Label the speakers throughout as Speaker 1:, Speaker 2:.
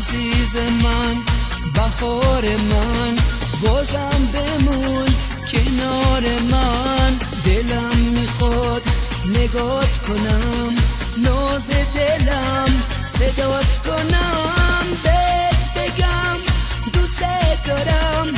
Speaker 1: عزیز من، بهار من، بازم بمون کنار من. دلم میخواد نگات کنم، ناز دلم صدات کنم، بهت بگم دوست دارم،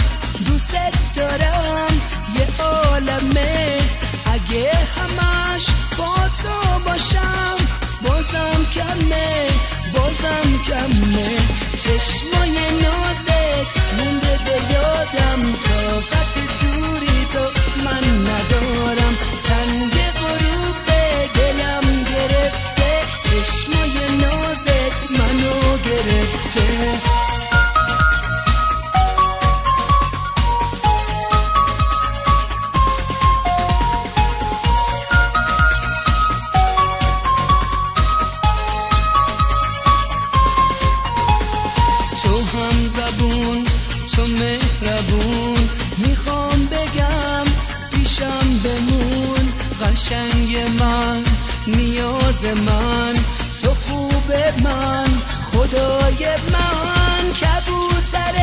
Speaker 1: دوست دارم. یه عالمه اگه همش با تو باشم، بازم کمه، بازم کمه. چشمای نازت مونده به یادم، طاقت دوری تو من ندارم. سنگ غروب دلم گرفته، چشمای نازت منو گرفته. زبون تو مهربون، میخوام بگم پیشم بمون. قشنگ من، نیاز من، تو خوب من، خدای من. کبوتر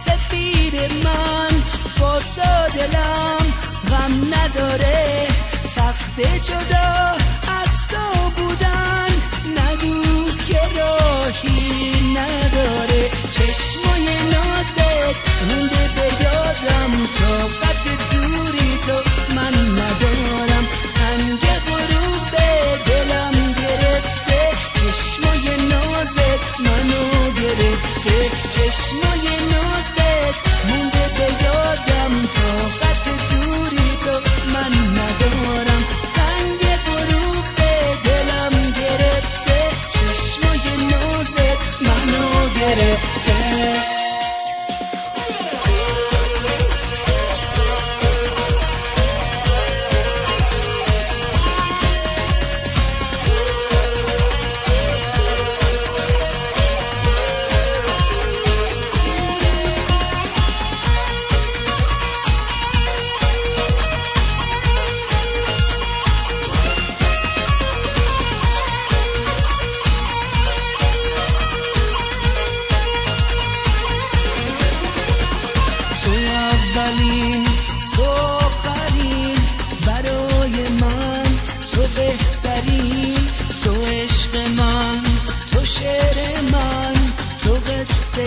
Speaker 1: سفید من، با تو دلم غم نداره. سخت جدا از تو بودن، نگو که راهی نداره. چشمای نازت مونده به یادم، طاقت دوری تو من ندارم. سنگ غروب دلم گرفته، چشمای نازت منو گرفته. چشمای نازت مونده به یادم، طاقت دوری تو من ندارم. سنگ غروب دلم گرفته، چشمای نازت منو گرفته. اولین تو آخرین، برای من تو بهترین. تو عشق من، تو شعر من، تو قصه